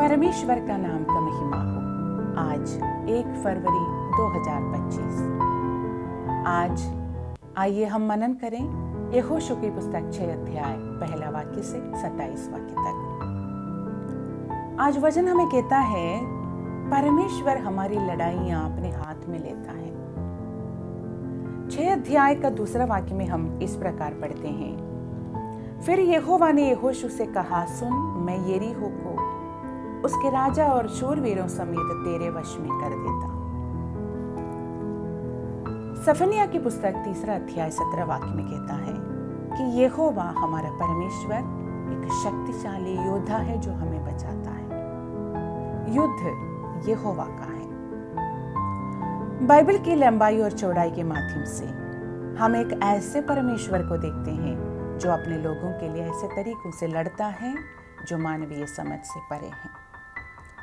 परमेश्वर का नाम का महिमा हो। आज 1 फरवरी 2025। आज आइए हम मनन करें यहोशू की पुस्तक 6 अध्याय पहला वाक्य से 27 वाक्य तक। आज वचन हमें कहता है परमेश्वर हमारी लड़ाइयां अपने हाथ में लेता है। 6 अध्याय का दूसरा वाक्य में हम इस प्रकार पढ़ते हैं, फिर यहोवा ने यहोशू से कहा, सुन, मैं यरीहो को उसके राजा और शूरवीरों समेत तेरे वश में कर देता हूं। सफनिया की पुस्तक 3 अध्याय 17 वाक्य में कहता है कि यहोवा हमारा परमेश्वर एक शक्तिशाली योद्धा है जो हमें बचाता है। युद्ध यहोवा का है। बाइबल की लंबाई और चौड़ाई के माध्यम से हम एक ऐसे परमेश्वर को देखते हैं जो अपने लोगों के लिए ऐसे तरीकों से लड़ता है जो मानवीय समझ से परे हैं।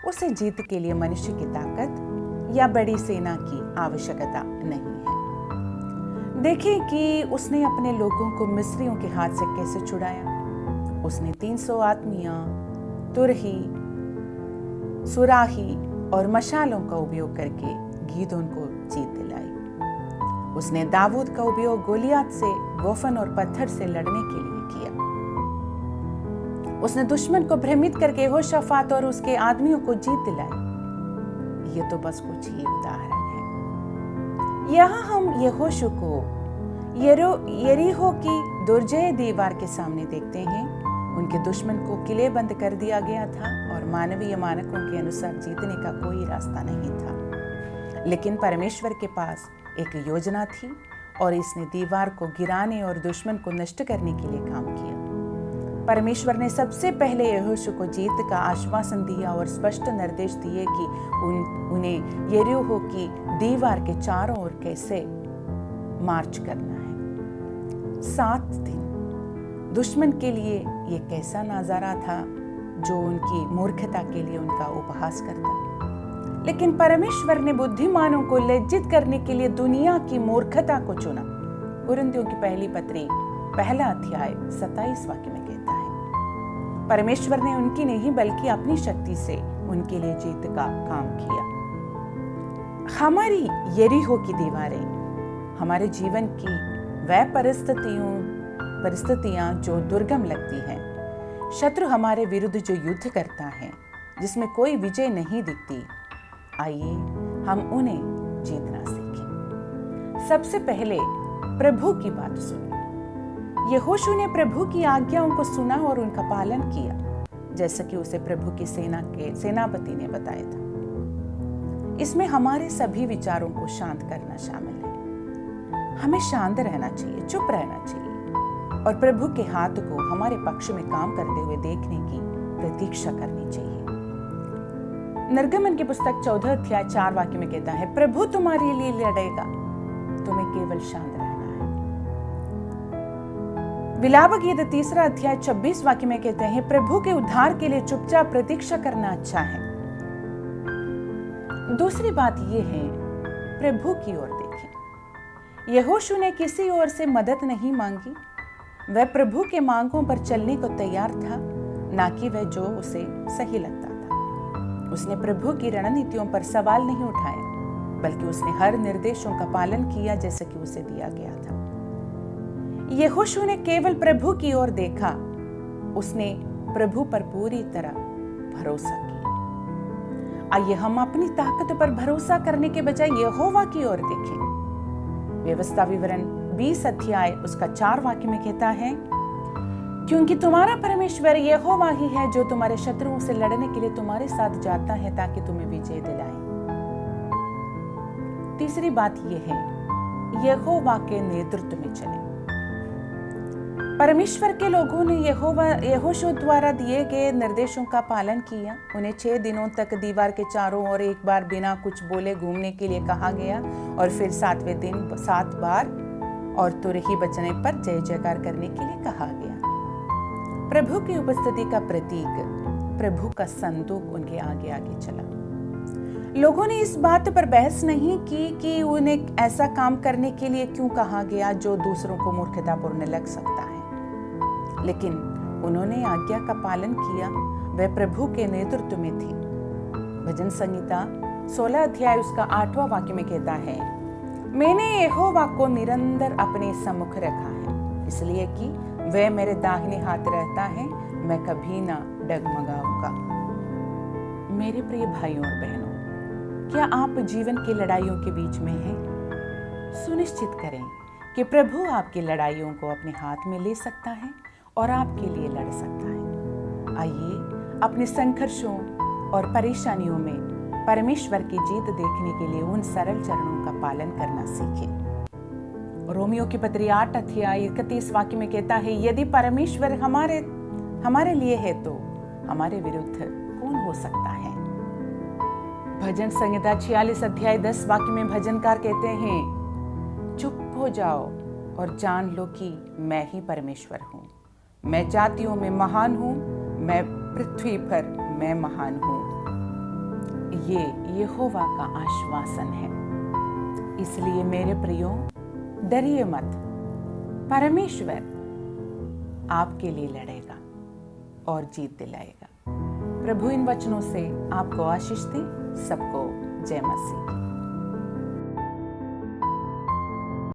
उसे जीत के लिए मनुष्य की ताकत या बड़ी सेना की आवश्यकता नहीं है। देखें कि उसने अपने लोगों को मिस्रियों के हाथ से कैसे छुड़ाया। उसने 300 आदमियां, तुरही, सुराही और मशालों का उपयोग करके गीदोन को जीत दिलाई। उसने दाऊद का उपयोग गोलियात से, गोफन और पत्थर से लड़ने के लिए किया। उसने दुश्मन को भ्रमित करके यहोशाफात और उसके आदमियों को जीत दिलाई। ये तो बस कुछ ही उदाहरण है। यहाँ हम यहोशू को यरीहो की दुर्जय दीवार के सामने देखते हैं। उनके दुश्मन को किले बंद कर दिया गया था और मानवीय मानकों के अनुसार जीतने का कोई रास्ता नहीं था, लेकिन परमेश्वर के पास एक योजना थी और इसने दीवार को गिराने और दुश्मन को नष्ट करने के लिए काम किया। परमेश्वर ने सबसे पहले यहोशू को जीत का आश्वासन दिया और स्पष्ट निर्देश दिए कि उन्हें यरीहो की दीवार के चारों ओर कैसे मार्च करना है। 7 दिन दुश्मन के लिए ये कैसा नजारा था जो उनकी मूर्खता के लिए उनका उपहास करता। लेकिन परमेश्वर ने बुद्धिमानों को लज्जित करने के लिए दुनिया की मूर्खता को चुना। कुरिन्थियों की पहली पत्री 1 अध्याय 27 वाक्य में कहता है, परमेश्वर ने उनकी नहीं बल्कि अपनी शक्ति से उनके लिए जीत का काम किया। हमारी यरीहो की दीवारें हमारे जीवन की वह परिस्थितियां जो दुर्गम लगती हैं, शत्रु हमारे विरुद्ध जो युद्ध करता है, जिसमें कोई विजय नहीं दिखती, आइए हम उन्हें जीतना सीखें। सबसे पहले प्रभु की बात सुनिए। यहोशू ने प्रभु की आज्ञाओं को सुना और उनका पालन किया, जैसा कि उसे प्रभु की सेना के सेनापति ने बताया था। इसमें हमारे सभी विचारों को शांत करना शामिल है। हमें शांत रहना चाहिए, चुप रहना चाहिए और प्रभु के हाथ को हमारे पक्ष में काम करते हुए देखने की प्रतीक्षा करनी चाहिए। निर्गमन की पुस्तक 14 अध्याय 4 वाक्य में कहता है, प्रभु तुम्हारे लिए लड़ेगा, तुम्हें केवल शांत रहना है। विलाप गीत 3 अध्याय 26 वाक्य में कहते हैं, प्रभु के उद्धार के लिए चुपचाप प्रतीक्षा करना अच्छा है। दूसरी बात यह है, प्रभु की ओर देखें। यहोशू ने किसी और से मदद नहीं मांगी। वह प्रभु के मांगों पर चलने को तैयार था, ना कि वह जो उसे सही लगता था। उसने प्रभु की रणनीतियों पर सवाल नहीं उठाया, बल्कि उसने हर निर्देशों का पालन किया जैसे कि उसे दिया गया था। यहोशू ने केवल प्रभु की ओर देखा। उसने प्रभु पर पूरी तरह भरोसा किया। आइए हम अपनी ताकत पर भरोसा करने के बजाय यहोवा की ओर देखें। व्यवस्था विवरण 20 अध्याय उसका 4 वाक्य में कहता है, क्योंकि तुम्हारा परमेश्वर यहोवा ही है जो तुम्हारे शत्रुओं से लड़ने के लिए तुम्हारे साथ जाता है ताकि तुम्हें विजय दिलाए। तीसरी बात यह है, यहोवा के नेतृत्व में चले। परमेश्वर के लोगों ने यहोशू द्वारा दिए गए निर्देशों का पालन किया। उन्हें 6 दिनों तक दीवार के चारों ओर एक बार बिना कुछ बोले घूमने के लिए कहा गया और फिर 7वें दिन 7 बार और तुरही बचने पर जय जयकार करने के लिए कहा गया। प्रभु की उपस्थिति का प्रतीक प्रभु का संदूक उनके आगे आगे चला। लोगों ने इस बात पर बहस नहीं की कि उन्हें ऐसा काम करने के लिए क्यों कहा गया जो दूसरों को मूर्खतापूर्ण लग सकता है, लेकिन उन्होंने आज्ञा का पालन किया, वह प्रभु के नेतृत्व में थी। भजन संहिता 16 अध्याय उसका 8वां वाक्य में कहता है, मैंने यहोवा को निरंतर अपने सम्मुख रखा है, इसलिए कि वह मेरे दाहिने हाथ रहता है, मैं कभी ना डगमगाऊंगा। मेरे प्रिय भाइयों और बहनों, क्या आप जीवन की लड़ाइयों के बीच में हैं? सुनिश्चित करें कि प्रभु आपकी लड़ाइयों को अपने हाथ में ले सकता है और आपके लिए लड़ सकता है। आइए अपने संघर्षों और परेशानियों में परमेश्वर की जीत देखने के लिए उन सरल चरणों का पालन करना सीखें। रोमियो की पत्री 8 अध्याय 31 वाक्य में कहता है, यदि परमेश्वर हमारे लिए है तो हमारे विरुद्ध कौन हो सकता है। भजन संहिता 46 अध्याय 10 वाक्य में भजनकार कहते हैं, चुप हो जाओ और जान लो कि मैं ही परमेश्वर हूँ। मैं जातियों में महान हूँ, मैं पृथ्वी पर मैं महान हूँ। ये यहोवा का आश्वासन है। इसलिए मेरे प्रियो, डरिए मत, परमेश्वर आपके लिए लड़ेगा और जीत दिलाएगा। प्रभु इन वचनों से आपको आशीष दे। सबको जय मसीह।